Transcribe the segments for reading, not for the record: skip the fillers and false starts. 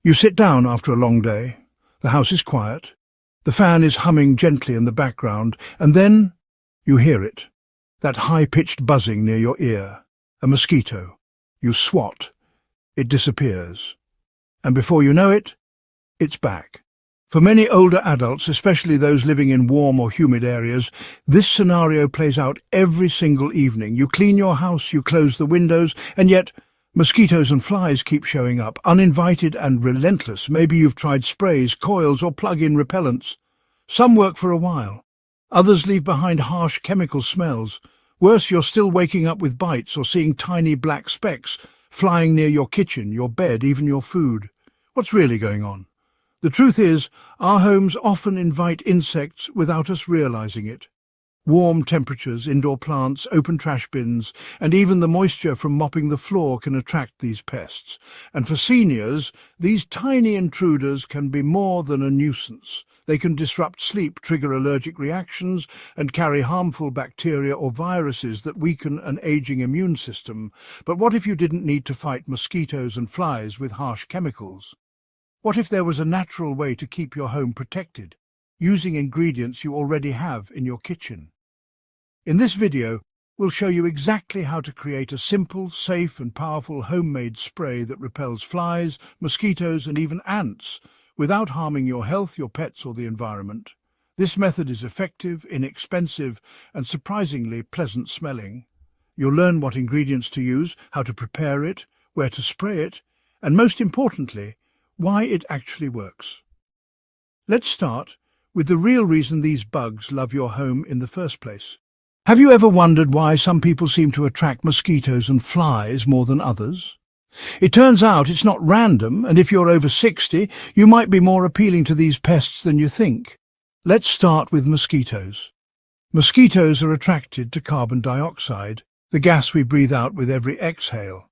You sit down after a long day. The house is quiet. The fan is humming gently in the background, and then you hear it. That high-pitched buzzing near your ear. A mosquito. You swat. It disappears. And before you know it, it's back. For many older adults, especially those living in warm or humid areas, this scenario plays out every single evening. You clean your house, you close the windows, and yet mosquitoes and flies keep showing up, uninvited and relentless. Maybe you've tried sprays, coils, or plug-in repellents. Some work for a while. Others leave behind harsh chemical smells. Worse, you're still waking up with bites or seeing tiny black specks flying near your kitchen, your bed, even your food. What's really going on? The truth is, our homes often invite insects without us realizing it. Warm temperatures, indoor plants, open trash bins, and even the moisture from mopping the floor can attract these pests. And for seniors, these tiny intruders can be more than a nuisance. They can disrupt sleep, trigger allergic reactions, and carry harmful bacteria or viruses that weaken an aging immune system. But what if you didn't need to fight mosquitoes and flies with harsh chemicals? What if there was a natural way to keep your home protected, using ingredients you already have in your kitchen? In this video, we'll show you exactly how to create a simple, safe and powerful homemade spray that repels flies, mosquitoes and even ants, without harming your health, your pets or the environment. This method is effective, inexpensive and surprisingly pleasant smelling. You'll learn what ingredients to use, how to prepare it, where to spray it, and most importantly, why it actually works. Let's start with the real reason these bugs love your home in the first place. Have you ever wondered why some people seem to attract mosquitoes and flies more than others? It turns out it's not random, and if you're over 60, you might be more appealing to these pests than you think. Let's start with mosquitoes. Mosquitoes are attracted to carbon dioxide, the gas we breathe out with every exhale.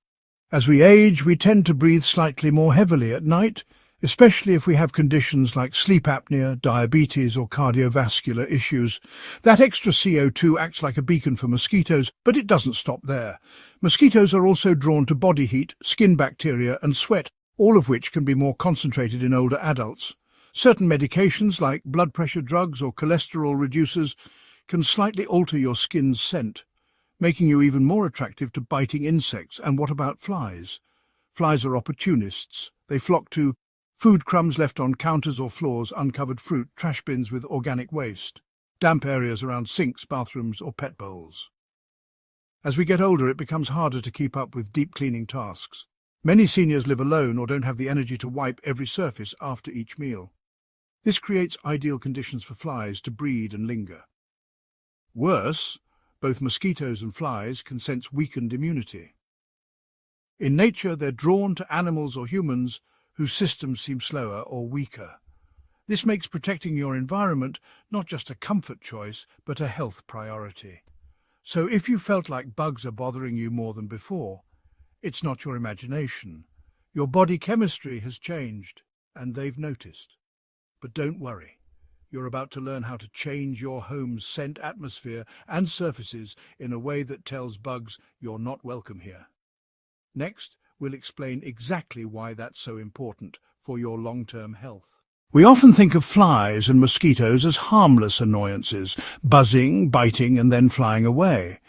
As we age, we tend to breathe slightly more heavily at night, especially if we have conditions like sleep apnea, diabetes or cardiovascular issues. That extra CO2 acts like a beacon for mosquitoes, but it doesn't stop there. Mosquitoes are also drawn to body heat, skin bacteria and sweat, all of which can be more concentrated in older adults. Certain medications like blood pressure drugs or cholesterol reducers can slightly alter your skin's scent, making you even more attractive to biting insects. And what about flies? Flies are opportunists. They flock to food crumbs left on counters or floors, uncovered fruit, trash bins with organic waste, damp areas around sinks, bathrooms or pet bowls. As we get older, it becomes harder to keep up with deep cleaning tasks. Many seniors live alone or don't have the energy to wipe every surface after each meal. This creates ideal conditions for flies to breed and linger. Worse, both mosquitoes and flies can sense weakened immunity. In nature, they're drawn to animals or humans whose systems seem slower or weaker. This makes protecting your environment not just a comfort choice, but a health priority. So if you felt like bugs are bothering you more than before, it's not your imagination. Your body chemistry has changed, and they've noticed. But don't worry. You're about to learn how to change your home's scent, atmosphere and surfaces in a way that tells bugs you're not welcome here. Next, we'll explain exactly why that's so important for your long-term health. We often think of flies and mosquitoes as harmless annoyances, buzzing, biting and then flying away.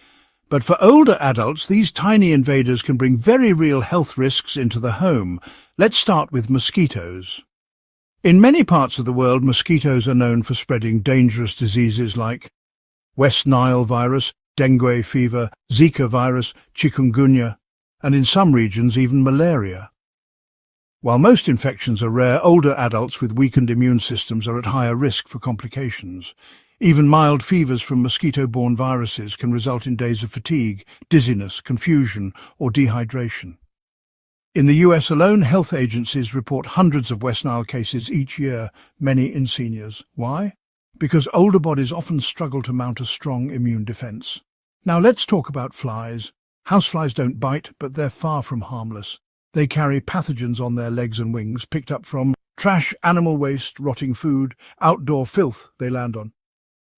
But for older adults, these tiny invaders can bring very real health risks into the home. Let's start with mosquitoes. In many parts of the world, mosquitoes are known for spreading dangerous diseases like West Nile virus, dengue fever, Zika virus, chikungunya, and in some regions even malaria. While most infections are rare, older adults with weakened immune systems are at higher risk for complications. Even mild fevers from mosquito-borne viruses can result in days of fatigue, dizziness, confusion, or dehydration. In the US alone, health agencies report hundreds of West Nile cases each year, many in seniors. Why? Because older bodies often struggle to mount a strong immune defense. Now let's talk about flies. Houseflies don't bite, but they're far from harmless. They carry pathogens on their legs and wings, picked up from trash, animal waste, rotting food, outdoor filth they land on.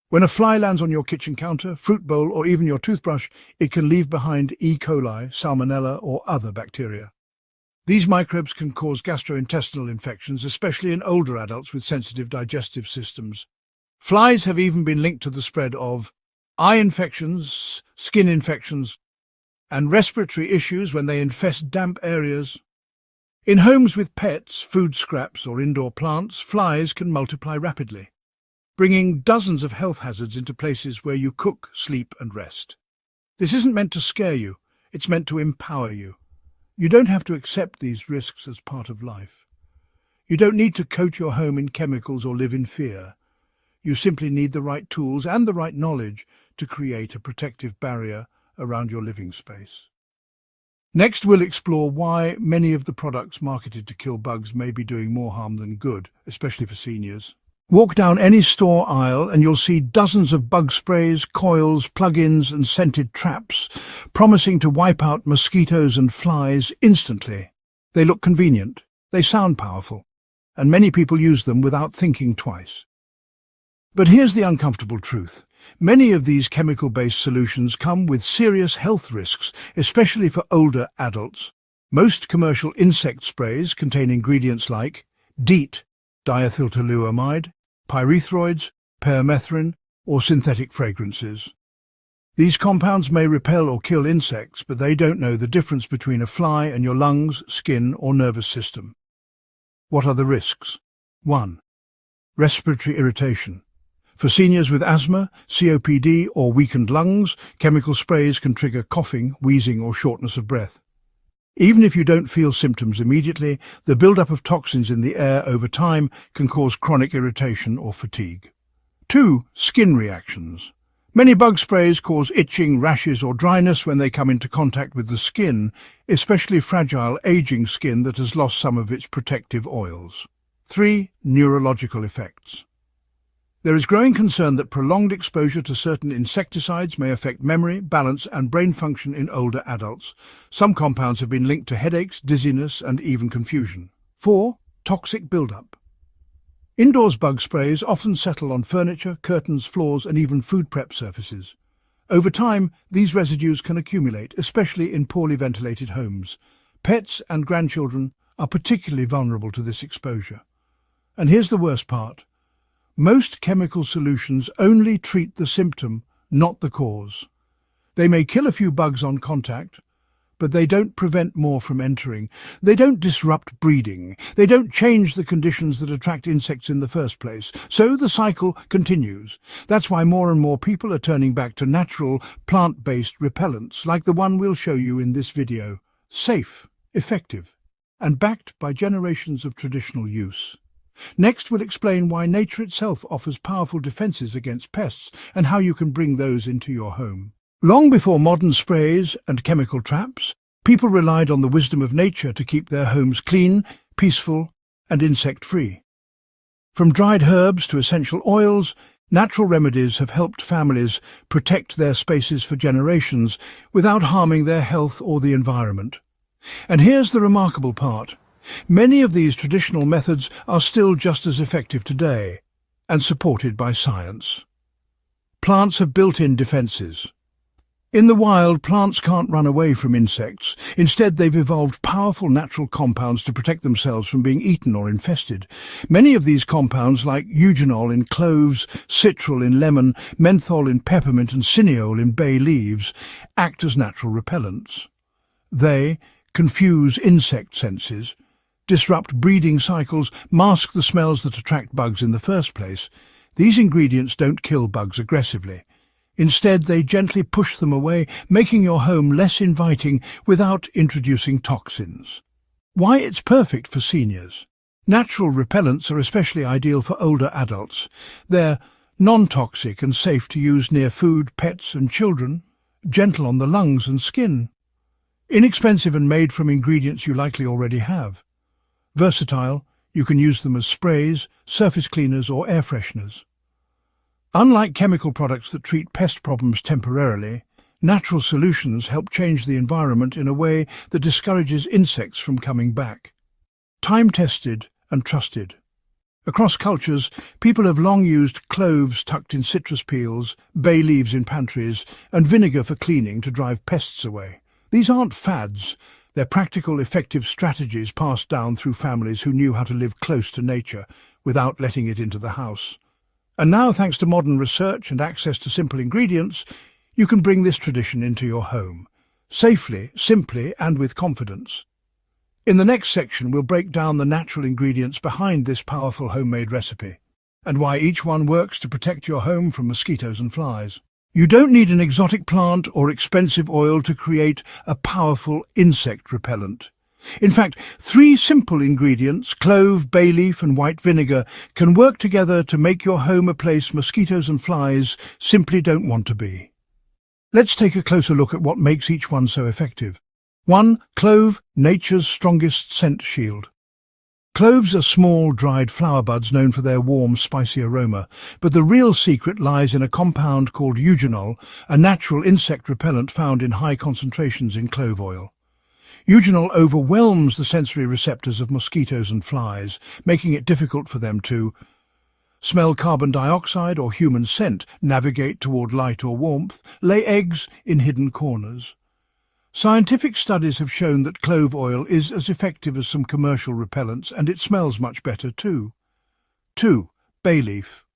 When a fly lands on your kitchen counter, fruit bowl, or even your toothbrush, it can leave behind E. coli, salmonella, or other bacteria. These microbes can cause gastrointestinal infections, especially in older adults with sensitive digestive systems. Flies have even been linked to the spread of eye infections, skin infections, and respiratory issues when they infest damp areas. In homes with pets, food scraps, or indoor plants, flies can multiply rapidly, bringing dozens of health hazards into places where you cook, sleep, and rest. This isn't meant to scare you, it's meant to empower you. You don't have to accept these risks as part of life. You don't need to coat your home in chemicals or live in fear. You simply need the right tools and the right knowledge to create a protective barrier around your living space. Next, we'll explore why many of the products marketed to kill bugs may be doing more harm than good, especially for seniors. Walk down any store aisle and you'll see dozens of bug sprays, coils, plug-ins and scented traps, promising to wipe out mosquitoes and flies instantly. They look convenient, they sound powerful, and many people use them without thinking twice. But here's the uncomfortable truth. Many of these chemical-based solutions come with serious health risks, especially for older adults. Most commercial insect sprays contain ingredients like DEET, diethyltoluamide, pyrethroids, permethrin, or synthetic fragrances. These compounds may repel or kill insects, but they don't know the difference between a fly and your lungs, skin, or nervous system. What are the risks? 1. Respiratory irritation. For seniors with asthma, COPD, or weakened lungs, chemical sprays can trigger coughing, wheezing, or shortness of breath. Even if you don't feel symptoms immediately, the buildup of toxins in the air over time can cause chronic irritation or fatigue. 2. Skin reactions. Many bug sprays cause itching, rashes, or dryness when they come into contact with the skin, especially fragile, aging skin that has lost some of its protective oils. 3. Neurological effects. There is growing concern that prolonged exposure to certain insecticides may affect memory, balance, and brain function in older adults. Some compounds have been linked to headaches, dizziness, and even confusion. 4. Toxic buildup. Indoors bug sprays often settle on furniture, curtains, floors, and even food prep surfaces. Over time, these residues can accumulate, especially in poorly ventilated homes. Pets and grandchildren are particularly vulnerable to this exposure. And here's the worst part. Most chemical solutions only treat the symptom, not the cause. They may kill a few bugs on contact, but they don't prevent more from entering. They don't disrupt breeding. They don't change the conditions that attract insects in the first place. So the cycle continues. That's why more and more people are turning back to natural, plant-based repellents, like the one we'll show you in this video. Safe, effective, and backed by generations of traditional use. Next, we'll explain why nature itself offers powerful defenses against pests and how you can bring those into your home. Long before modern sprays and chemical traps, people relied on the wisdom of nature to keep their homes clean, peaceful, and insect-free. From dried herbs to essential oils, natural remedies have helped families protect their spaces for generations without harming their health or the environment. And here's the remarkable part. Many of these traditional methods are still just as effective today and supported by science. Plants have built-in defenses. In the wild, plants can't run away from insects. Instead, they've evolved powerful natural compounds to protect themselves from being eaten or infested. Many of these compounds, like eugenol in cloves, citral in lemon, menthol in peppermint, and cineole in bay leaves, act as natural repellents. They confuse insect senses, disrupt breeding cycles, mask the smells that attract bugs in the first place. These ingredients don't kill bugs aggressively. Instead, they gently push them away, making your home less inviting without introducing toxins. Why it's perfect for seniors. Natural repellents are especially ideal for older adults. They're non-toxic and safe to use near food, pets and children, gentle on the lungs and skin. Inexpensive and made from ingredients you likely already have. Versatile, you can use them as sprays, surface cleaners or air fresheners. Unlike chemical products that treat pest problems temporarily, natural solutions help change the environment in a way that discourages insects from coming back. Time-tested and trusted. Across cultures, people have long used cloves tucked in citrus peels, bay leaves in pantries, and vinegar for cleaning to drive pests away. These aren't fads. They're practical, effective strategies passed down through families who knew how to live close to nature without letting it into the house. And now, thanks to modern research and access to simple ingredients, you can bring this tradition into your home, safely, simply, and with confidence. In the next section, we'll break down the natural ingredients behind this powerful homemade recipe, and why each one works to protect your home from mosquitoes and flies. You don't need an exotic plant or expensive oil to create a powerful insect repellent. In fact, 3 simple ingredients, clove, bay leaf and white vinegar, can work together to make your home a place mosquitoes and flies simply don't want to be. Let's take a closer look at what makes each one so effective. 1. Clove, nature's strongest scent shield. Cloves are small, dried flower buds known for their warm, spicy aroma, but the real secret lies in a compound called eugenol, a natural insect repellent found in high concentrations in clove oil. Eugenol overwhelms the sensory receptors of mosquitoes and flies, making it difficult for them to smell carbon dioxide or human scent, navigate toward light or warmth, lay eggs in hidden corners. Scientific studies have shown that clove oil is as effective as some commercial repellents, and it smells much better too. 2. Bay leaf.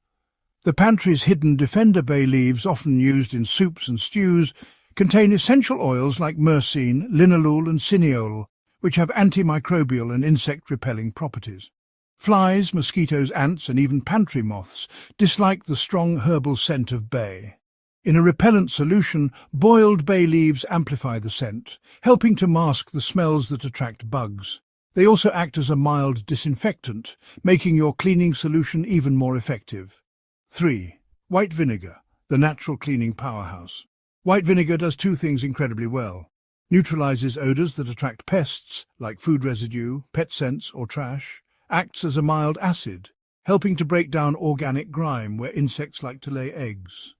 The pantry's hidden defender bay leaves, often used in soups and stews, contain essential oils like myrcene, linalool and cineol, which have antimicrobial and insect-repelling properties. Flies, mosquitoes, ants and even pantry moths dislike the strong herbal scent of bay. In a repellent solution, boiled bay leaves amplify the scent, helping to mask the smells that attract bugs. They also act as a mild disinfectant, making your cleaning solution even more effective. 3. White vinegar, the natural cleaning powerhouse. White vinegar does 2 things incredibly well. Neutralizes odors that attract pests, like food residue, pet scents or trash. Acts as a mild acid, helping to break down organic grime where insects like to lay eggs.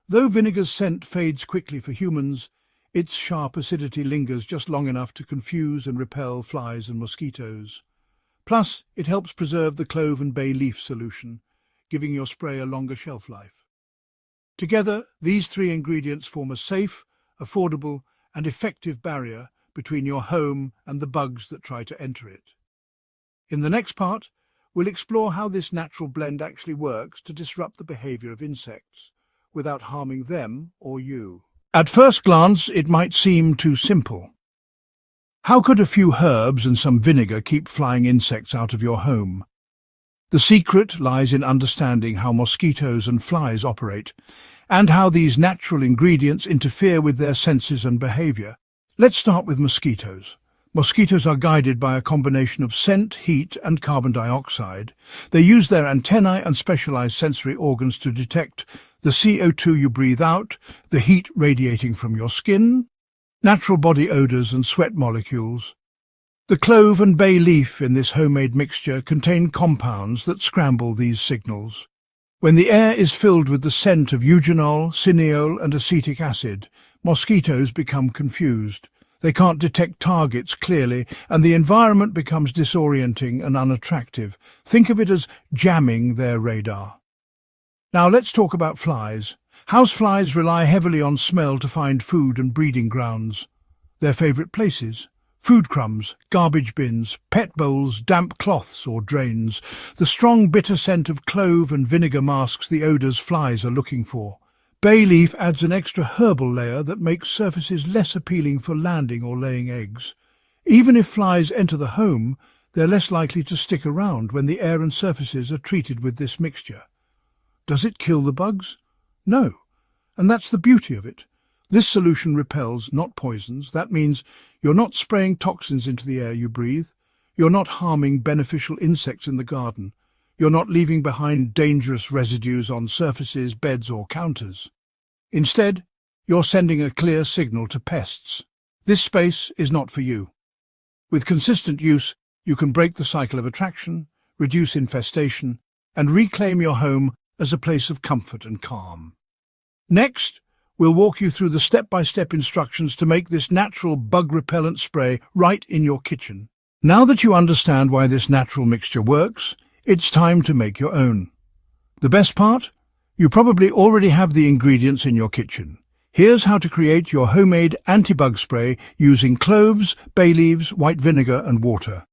Though vinegar's scent fades quickly for humans, its sharp acidity lingers just long enough to confuse and repel flies and mosquitoes. Plus, it helps preserve the clove and bay leaf solution, giving your spray a longer shelf life. Together, these 3 ingredients form a safe, affordable, and effective barrier between your home and the bugs that try to enter it. In the next part, we'll explore how this natural blend actually works to disrupt the behavior of insects, without harming them or you. At first glance, it might seem too simple. How could a few herbs and some vinegar keep flying insects out of your home? The secret lies in understanding how mosquitoes and flies operate, and how these natural ingredients interfere with their senses and behavior. Let's start with mosquitoes. Mosquitoes are guided by a combination of scent, heat, and carbon dioxide. They use their antennae and specialized sensory organs to detect the CO2 you breathe out, the heat radiating from your skin, natural body odors and sweat molecules. The clove and bay leaf in this homemade mixture contain compounds that scramble these signals. When the air is filled with the scent of eugenol, cineol and acetic acid, mosquitoes become confused. They can't detect targets clearly, and the environment becomes disorienting and unattractive. Think of it as jamming their radar. Now let's talk about flies. Houseflies rely heavily on smell to find food and breeding grounds. Their favorite places: food crumbs, garbage bins, pet bowls, damp cloths or drains. The strong bitter scent of clove and vinegar masks the odors flies are looking for. Bay leaf adds an extra herbal layer that makes surfaces less appealing for landing or laying eggs. Even if flies enter the home, they're less likely to stick around when the air and surfaces are treated with this mixture. Does it kill the bugs? No. And that's the beauty of it. This solution repels, not poisons. That means you're not spraying toxins into the air you breathe. You're not harming beneficial insects in the garden. You're not leaving behind dangerous residues on surfaces, beds or counters. Instead, you're sending a clear signal to pests. This space is not for you. With consistent use, you can break the cycle of attraction, reduce infestation, and reclaim your home as a place of comfort and calm. Next, we'll walk you through the step-by-step instructions to make this natural bug-repellent spray right in your kitchen. Now that you understand why this natural mixture works, it's time to make your own. The best part? You probably already have the ingredients in your kitchen. Here's how to create your homemade anti-bug spray using cloves, bay leaves, white vinegar and water.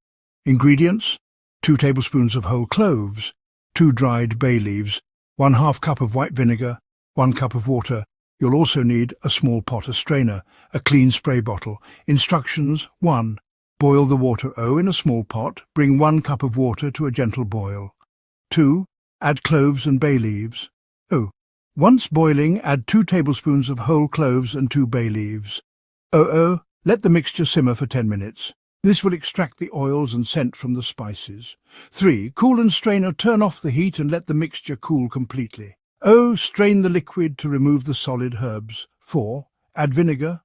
Ingredients: 2 tablespoons of whole cloves, 2 dried bay leaves, 1/2 cup of white vinegar, 1 cup of water. You'll also need a small pot, a strainer, a clean spray bottle. Instructions: 1. Boil the water in a small pot. Bring 1 cup of water to a gentle boil. 2. Add cloves and bay leaves. Once boiling, add 2 tablespoons of whole cloves and 2 bay leaves. Let the mixture simmer for 10 minutes. This will extract the oils and scent from the spices. 3. Cool and strain or turn off the heat and let the mixture cool completely. Strain the liquid to remove the solid herbs. 4. Add vinegar.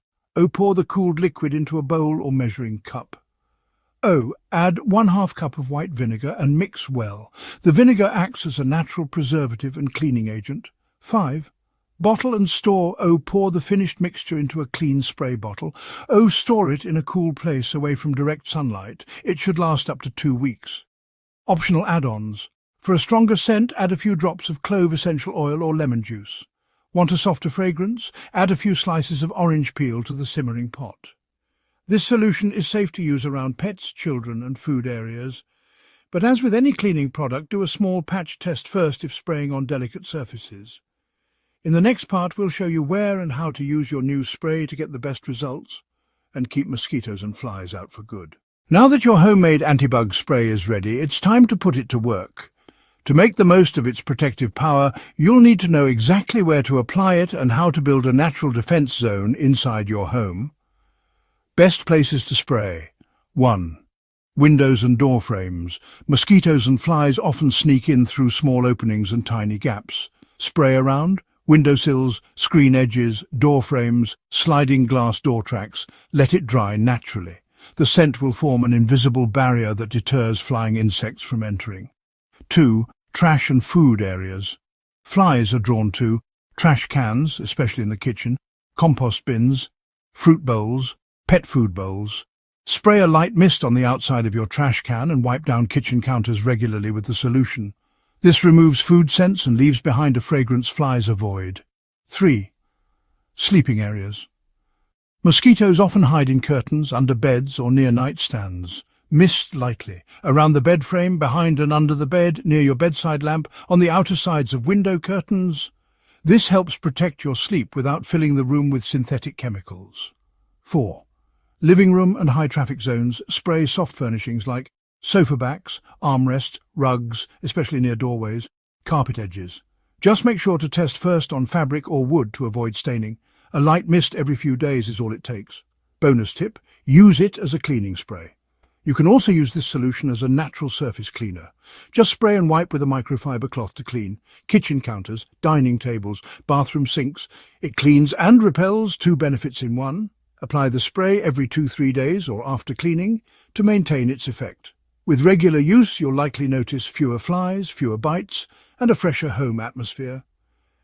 Pour the cooled liquid into a bowl or measuring cup. Add 1/2 cup of white vinegar and mix well. The vinegar acts as a natural preservative and cleaning agent. 5. Bottle and store. Pour the finished mixture into a clean spray bottle. Store it in a cool place away from direct sunlight. It should last up to 2 weeks. Optional add-ons. For a stronger scent, add a few drops of clove essential oil or lemon juice. Want a softer fragrance? Add a few slices of orange peel to the simmering pot. This solution is safe to use around pets, children and food areas. But as with any cleaning product, do a small patch test first if spraying on delicate surfaces. In the next part, we'll show you where and how to use your new spray to get the best results and keep mosquitoes and flies out for good. Now that your homemade anti-bug spray is ready, it's time to put it to work. To make the most of its protective power, you'll need to know exactly where to apply it and how to build a natural defense zone inside your home. Best places to spray. 1. Windows and door frames. Mosquitoes and flies often sneak in through small openings and tiny gaps. Spray around windowsills, screen edges, door frames, sliding glass door tracks. Let it dry naturally. The scent will form an invisible barrier that deters flying insects from entering. 2. Trash and food areas. Flies are drawn to trash cans, especially in the kitchen, compost bins, fruit bowls, pet food bowls. Spray a light mist on the outside of your trash can and wipe down kitchen counters regularly with the solution. This removes food scents and leaves behind a fragrance flies avoid. 3. Sleeping areas. Mosquitoes often hide in curtains, under beds or near nightstands. Mist lightly around the bed frame, behind and under the bed, near your bedside lamp, on the outer sides of window curtains. This helps protect your sleep without filling the room with synthetic chemicals. 4. Living room and high traffic zones. Spray soft furnishings like sofa backs, armrests, rugs, especially near doorways, carpet edges. Just make sure to test first on fabric or wood to avoid staining. A light mist every few days is all it takes. Bonus tip: use it as a cleaning spray. You can also use this solution as a natural surface cleaner. Just spray and wipe with a microfiber cloth to clean kitchen counters, dining tables, bathroom sinks. It cleans and repels, 2 benefits in one. Apply the spray every 2-3 days or after cleaning to maintain its effect. With regular use, you'll likely notice fewer flies, fewer bites, and a fresher home atmosphere.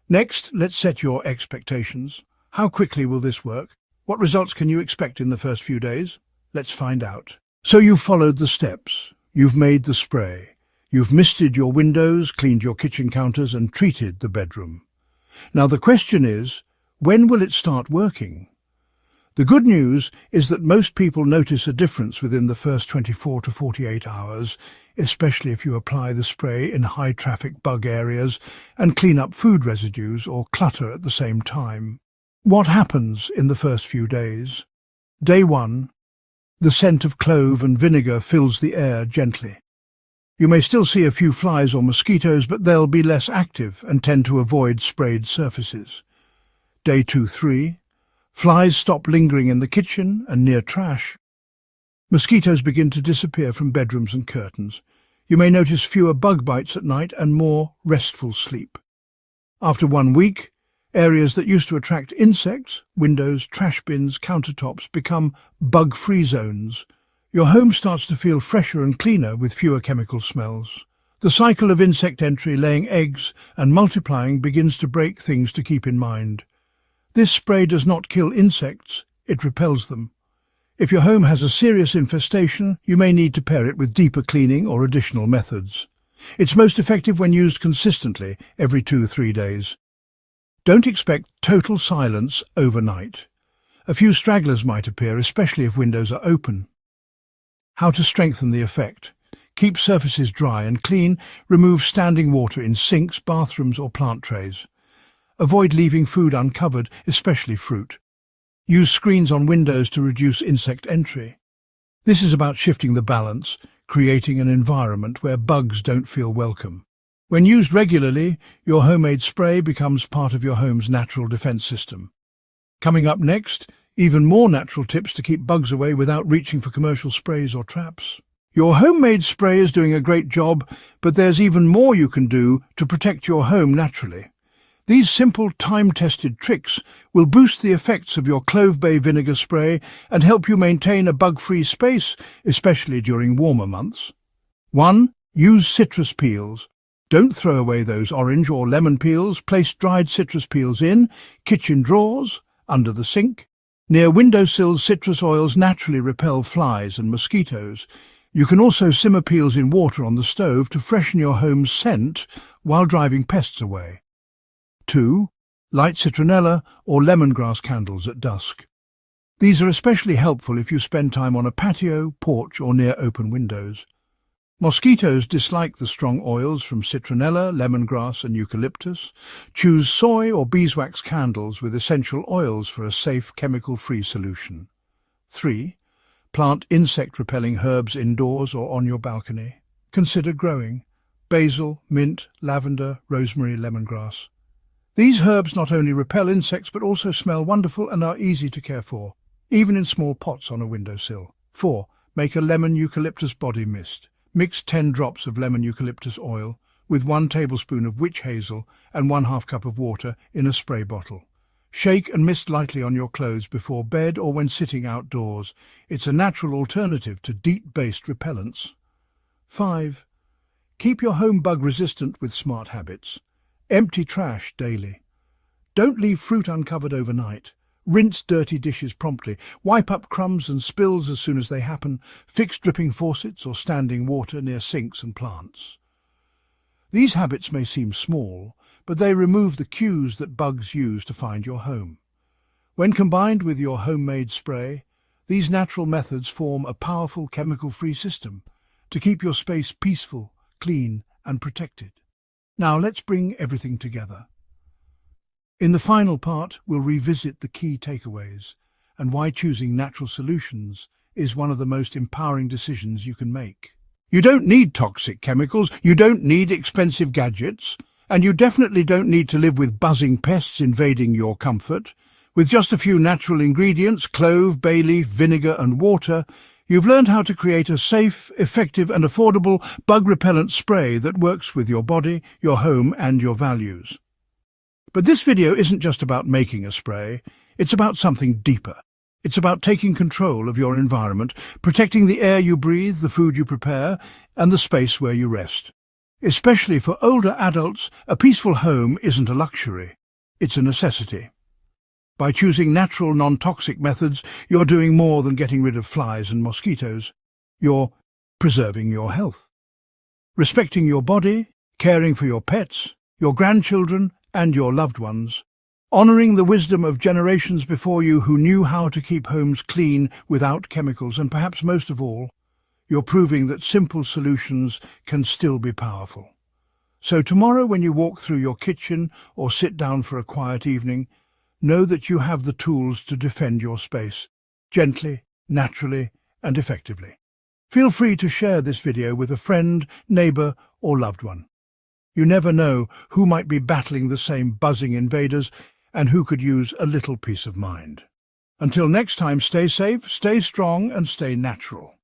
Next, let's set your expectations. How quickly will this work? What results can you expect in the first few days? Let's find out. So you've followed the steps. You've made the spray. You've misted your windows, cleaned your kitchen counters, and treated the bedroom. Now the question is, when will it start working? The good news is that most people notice a difference within the first 24 to 48 hours, especially if you apply the spray in high-traffic bug areas and clean up food residues or clutter at the same time. What happens in the first few days? Day 1. The scent of clove and vinegar fills the air gently. You may still see a few flies or mosquitoes, but they'll be less active and tend to avoid sprayed surfaces. Day 2-3. Flies stop lingering in the kitchen and near trash. Mosquitoes begin to disappear from bedrooms and curtains. You may notice fewer bug bites at night and more restful sleep. After 1 week, areas that used to attract insects, windows, trash bins, countertops, become bug-free zones. Your home starts to feel fresher and cleaner with fewer chemical smells. The cycle of insect entry, laying eggs and multiplying begins to break, things to keep in mind. This spray does not kill insects, it repels them. If your home has a serious infestation, you may need to pair it with deeper cleaning or additional methods. It's most effective when used consistently every 2-3 days. Don't expect total silence overnight. A few stragglers might appear, especially if windows are open. How to strengthen the effect. Keep surfaces dry and clean. Remove standing water in sinks, bathrooms or plant trays. Avoid leaving food uncovered, especially fruit. Use screens on windows to reduce insect entry. This is about shifting the balance, creating an environment where bugs don't feel welcome. When used regularly, your homemade spray becomes part of your home's natural defense system. Coming up next, even more natural tips to keep bugs away without reaching for commercial sprays or traps. Your homemade spray is doing a great job, but there's even more you can do to protect your home naturally. These simple, time-tested tricks will boost the effects of your Clove Bay vinegar spray and help you maintain a bug-free space, especially during warmer months. 1. Use citrus peels. Don't throw away those orange or lemon peels. Place dried citrus peels in kitchen drawers, under the sink. Near windowsills, citrus oils naturally repel flies and mosquitoes. You can also simmer peels in water on the stove to freshen your home's scent while driving pests away. 2. Light citronella or lemongrass candles at dusk. These are especially helpful if you spend time on a patio, porch or near open windows. Mosquitoes dislike the strong oils from citronella, lemongrass and eucalyptus. Choose soy or beeswax candles with essential oils for a safe, chemical-free solution. 3. Plant insect-repelling herbs indoors or on your balcony. Consider growing basil, mint, lavender, rosemary, lemongrass. These herbs not only repel insects but also smell wonderful and are easy to care for, even in small pots on a windowsill. 4. Make a lemon eucalyptus body mist. Mix 10 drops of lemon eucalyptus oil with 1 tablespoon of witch hazel and 1/2 cup of water in a spray bottle. Shake and mist lightly on your clothes before bed or when sitting outdoors. It's a natural alternative to DEET-based repellents. 5. Keep your home bug-resistant with smart habits. Empty trash daily. Don't leave fruit uncovered overnight. Rinse dirty dishes promptly. Wipe up crumbs and spills as soon as they happen. Fix dripping faucets or standing water near sinks and plants. These habits may seem small, but they remove the cues that bugs use to find your home. When combined with your homemade spray, these natural methods form a powerful chemical-free system to keep your space peaceful, clean and protected. Now let's bring everything together. In the final part, we'll revisit the key takeaways and why choosing natural solutions is one of the most empowering decisions you can make. You don't need toxic chemicals, you don't need expensive gadgets, and you definitely don't need to live with buzzing pests invading your comfort. With just a few natural ingredients, clove, bay leaf, vinegar and water, you've learned how to create a safe, effective and affordable bug-repellent spray that works with your body, your home and your values. But this video isn't just about making a spray, it's about something deeper. It's about taking control of your environment, protecting the air you breathe, the food you prepare, and the space where you rest. Especially for older adults, a peaceful home isn't a luxury, it's a necessity. By choosing natural, non-toxic methods, you're doing more than getting rid of flies and mosquitoes. You're preserving your health, respecting your body, caring for your pets, your grandchildren, and your loved ones, honoring the wisdom of generations before you who knew how to keep homes clean without chemicals, and perhaps most of all, you're proving that simple solutions can still be powerful. So tomorrow when you walk through your kitchen or sit down for a quiet evening, know that you have the tools to defend your space, gently, naturally, and effectively. Feel free to share this video with a friend, neighbor, or loved one. You never know who might be battling the same buzzing invaders and who could use a little peace of mind. Until next time, stay safe, stay strong, and stay natural.